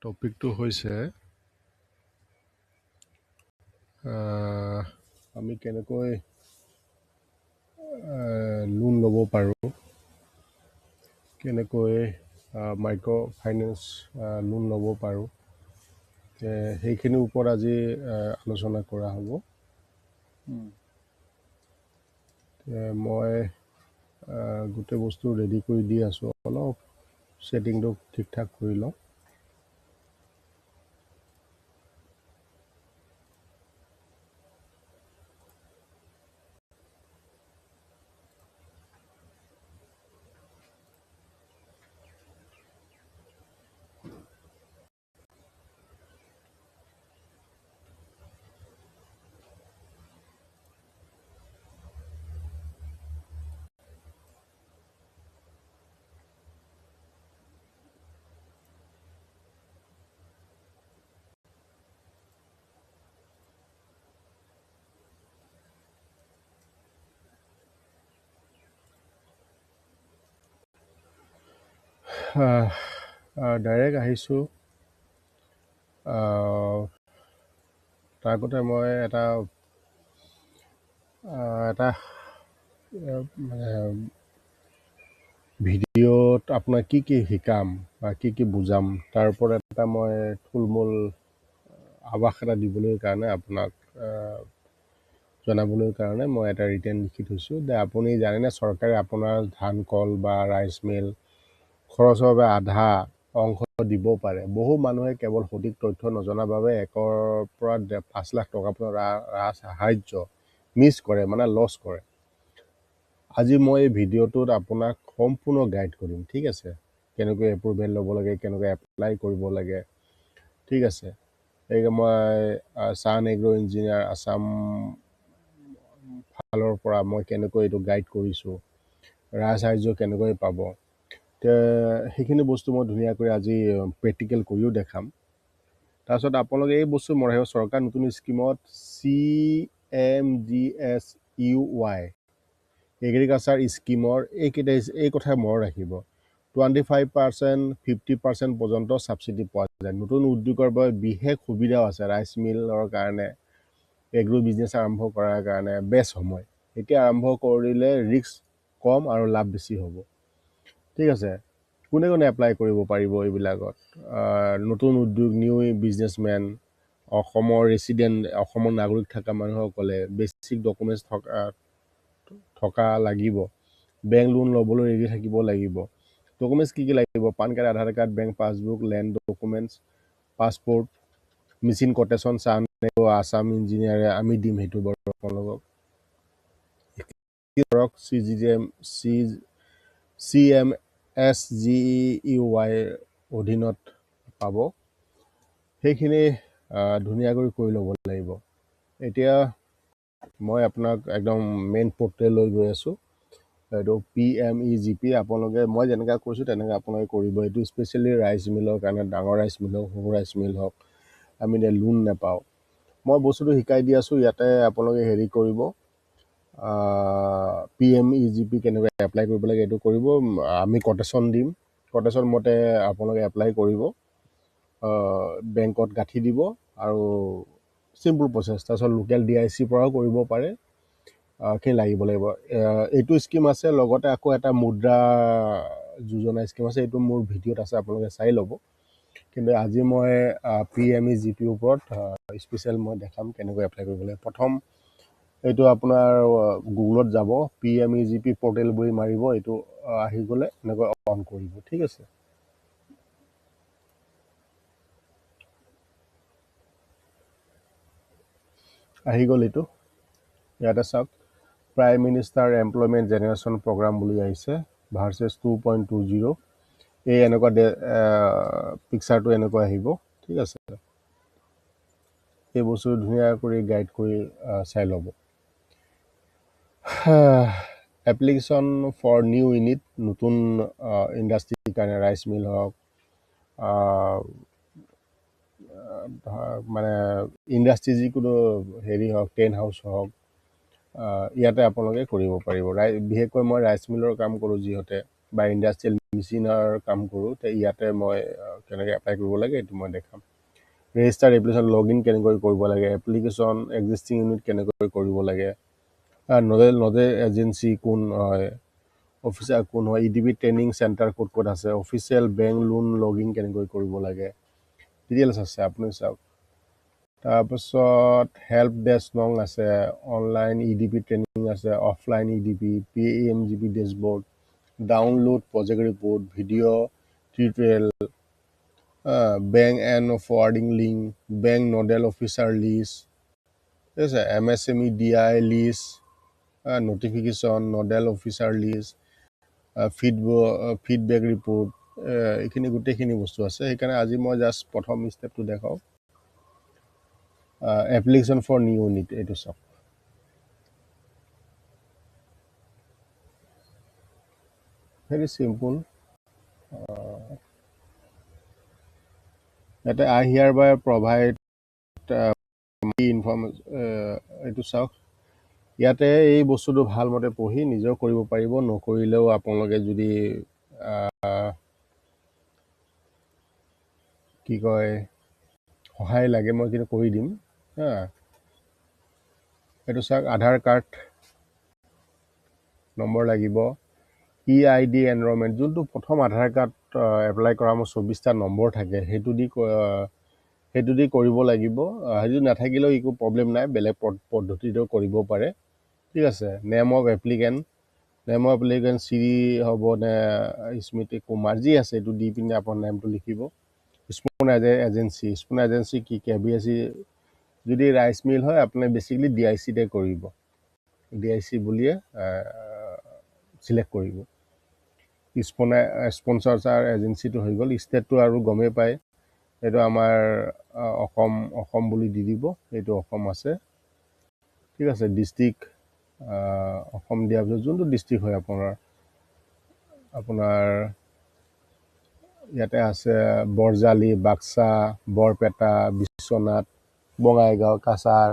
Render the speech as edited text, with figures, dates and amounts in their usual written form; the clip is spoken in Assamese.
টপিকটো হৈছে আমি কেনেকৈ লোন ল'ব পাৰোঁ, কেনেকৈ মাইক্ৰ' ফাইনেন্স লোন ল'ব পাৰোঁ, সেইখিনিৰ ওপৰত আজি আলোচনা কৰা হ'ব। মই গোটেই বস্তু ৰেডি কৰি দি আছোঁ, অলপ ছেটিংটো ঠিক ঠাক কৰি লওঁ। ডাইৰেক্ট আহিছোঁ। তাৰ আগতে মই এটা ভিডিঅ'ত আপোনাক কি কি শিকাম বা কি কি বুজাম তাৰ ওপৰত এটা মই থুলমূল আভাস এটা দিবলৈ কাৰণে আপোনাক জনাবলৈ কাৰণে মই এটা ৰিটেন লিখি থৈছোঁ যে আপুনি জানেনে চৰকাৰে আপোনাৰ ধান কল বা ৰাইচ মিল খৰচৰ বাবে আধা অংশ দিব পাৰে। বহু মানুহে কেৱল সঠিক তথ্য নজনাৰ বাবে 1 পৰা 5 লাখ টকা সাহায্য মিছ কৰে, মানে লছ কৰে। আজি মই এই ভিডিঅ'টোত আপোনাক সম্পূৰ্ণ গাইড কৰিম, ঠিক আছে? কেনেকৈ এপ্ৰুভেল ল'ব লাগে, কেনেকৈ এপ্লাই কৰিব লাগে, ঠিক আছে? এই মই ছান এগ্ৰ' ইঞ্জিনিয়াৰ আছাম ফালৰ পৰা মই কেনেকৈ এইটো গাইড কৰিছোঁ, সাহায্য কেনেকৈ পাব, সেইখিনি বস্তু মই ধুনীয়াকৈ আজি প্ৰেক্টিকেল কৰিও দেখাম। তাৰপিছত আপোনালোকে এই বস্তু মনত ৰাখিব, চৰকাৰ নতুন স্কিমত CMGSUY এগ্ৰিকালচাৰ স্কিমৰ এই কথা মনত ৰাখিব। 25%, 50% পৰ্যন্ত ছাবচিডি পোৱা যায়। নতুন উদ্যোগৰ বাবে বিশেষ সুবিধাও আছে। ৰাইচ মিলৰ কাৰণে, এগ্ৰো বিজনেছ আৰম্ভ কৰাৰ কাৰণে বেষ্ট সময়। এতিয়া আৰম্ভ কৰিলে ৰিস্ক কম আৰু লাভ বেছি হ'ব, ঠিক আছে? কোনে কোনে এপ্লাই কৰিব পাৰিব এইবিলাকত? নতুন উদ্যোগ, নিউ বিজনেছমেন, অসমৰ ৰেচিডেণ্ট, অসমৰ নাগৰিক থকা মানুহসকলে, বেছিক ডকুমেণ্টছ থকা লাগিব, বেংক লোন ল'বলৈ ৰেডি থাকিব লাগিব। ডকুমেণ্টছ কি কি লাগিব? PAN card, Aadhaar card, bank passbook, land documents, passport, machine quotation, Assam ইঞ্জিনিয়াৰে আমি দিম সেইটো বাৰু আপোনালোকক। ধৰক CMSGUY অধীনত পাব, সেইখিনি ধুনীয়াকৈ কৰি ল'ব লাগিব। এতিয়া মই আপোনাক একদম মেইন পৰ্টেললৈ গৈ আছোঁ। এইটো PMEGP। আপোনালোকে মই যেনেকৈ কৈছোঁ তেনেকৈ আপোনালোকে কৰিব। এইটো স্পেচিয়েলি ৰাইচ মিলৰ কাৰণে, ডাঙৰ ৰাইচ মিল হওক, সৰু ৰাইচ মিল হওক, আমি লোন নাপাওঁ। মই বস্তুটো শিকাই দি আছোঁ। ইয়াতে আপোনালোকে হেৰি কৰিব, PMEGP কেনেকৈ এপ্লাই কৰিব লাগে এইটো কৰিব। আমি কটেশ্যন দিম, কটেশ্যন মতে আপোনালোকে এপ্লাই কৰিব, বেংকত গাঁঠি দিব আৰু চিম্পল প্ৰচেছ। তাৰপিছত লোকেল DIC পৰাও কৰিব পাৰে, খিনি লাগিব। এইটো স্কিম আছে, লগতে আকৌ এটা মুদ্ৰা যোজনা স্কিম আছে। এইটো মোৰ ভিডিঅ'ত আছে, আপোনালোকে চাই ল'ব। কিন্তু আজি মই PMEGPৰ ওপৰত স্পেচিয়েল মই দেখাম কেনেকৈ এপ্লাই কৰিব লাগে। প্ৰথম এইটো আপোনাৰ গুগলত যাব, PMEGP পৰ্টেল বুলি মাৰিব, এইটো আহি গ'লে এনেকৈ অন কৰিব, ঠিক আছে? আহি গ'ল এইটো। ইয়াতে চাওক, prime minister employment generation program বুলি আহিছে, ভাৰ্চেছ 2.20। এই এনেকুৱা পিকচাৰটো এনেকুৱা আহিব, ঠিক আছে? এই বস্তু ধুনীয়া কৰি গাইড কৰি চাই ল'ব। এপ্লিকেশ্যন ফৰ নিউ ইউনিট, নতুন ইণ্ডাষ্ট্ৰীৰ কাৰণে, ৰাইচ মিল হওক, মানে ইণ্ডাষ্ট্ৰী যিকোনো হেৰি হওক, টেণ্ট হাউচ হওক, ইয়াতে আপোনালোকে কৰিব পাৰিব। বিশেষকৈ মই ৰাইচ মিলৰ কাম কৰোঁ যিহেতু, বা ইণ্ডাষ্ট্ৰিয়েল মেচিনৰ কাম কৰোঁ তে ইয়াতে মই কেনেকৈ এপ্লাই কৰিব লাগে এইটো মই দেখাম ৰেজিষ্টাৰ্ড এপ্লিকেশ্যন লগ ইন কেনেকৈ কৰিব লাগে এপ্লিকেশ্যন এক্সিষ্টিং ইউনিট কেনেকৈ কৰিব লাগে নডেল এজেঞ্চি কোন হয় অফিচাৰ কোন হয় EDB ট্ৰেইনিং চেণ্টাৰ ক'ত ক'ত আছে official bank loan log in কেনেকৈ কৰিব লাগে ডিটেইলছ আছে আপুনি চাওক তাৰপিছত হেল্প ডেস্ক নং আছে অনলাইন EDB ট্ৰেইনিং আছে offline EDB PAMGB dashboard download project report video' tutorial bank and forwarding link bank nodal officer list ঠিক আছে MSME DI list notification, nodal officer list, feedback report, এইখিনি গোটেইখিনি বস্তু আছে সেইকাৰণে আজি মই জাষ্ট প্ৰথম ষ্টেপটো দেখাও এপ্লিকেশ্যন ফৰ নিউ ইউনিট এইটো চাওক ভেৰি চিম্পল ইয়াতে আই হিয়াৰ বাই প্ৰভাইড ইনফৰ্মেশ্যন এইটো চাওক ইয়াতে এই বস্তুটো ভালমতে পঢ়ি নিজেও কৰিব পাৰিব নকৰিলেও আপোনালোকে যদি কি কয় সহায় লাগে মই কিন্তু কৰি দিম হা এইটো চাওক আধাৰ কাৰ্ড নম্বৰ লাগিব EID এনৰলমেণ্ট যোনটো প্ৰথম আধাৰ কাৰ্ড এপ্লাই কৰা মোৰ 24টা নম্বৰ থাকে সেইটো দি কৰিব লাগিব সেইটো নাথাকিলেও একো প্ৰব্লেম নাই বেলেগ পদ্ধতিটো কৰিব পাৰে ঠিক আছে নেম অফ এপ্লিকেণ্ট শ্ৰী হ'ব নে স্মৃতি কুমাৰ যি আছে এইটো দি পিনে আপোনাৰ নেমটো লিখিব স্পন এজেঞ্চি কি KBSC যদি ৰাইচ মিল হয় আপুনি বেছিকলি DICতে কৰিব DIC বুলিয়ে চিলেক্ট কৰিব স্পন্সৰ এজেঞ্চিটো হৈ গ'ল ষ্টেটটো আৰু গমেই পায় এইটো আমাৰ অসম বুলি দি দিব এইটো অসম আছে ঠিক আছে ডিষ্ট্ৰিক্ট অসম দিয়াৰ পিছত যোনটো ডিষ্ট্ৰিক্ট হয় আপোনাৰ ইয়াতে আছে বৰজালি বাক্সা বৰপেটা বিশ্বনাথ বঙাইগাঁও কাছাৰ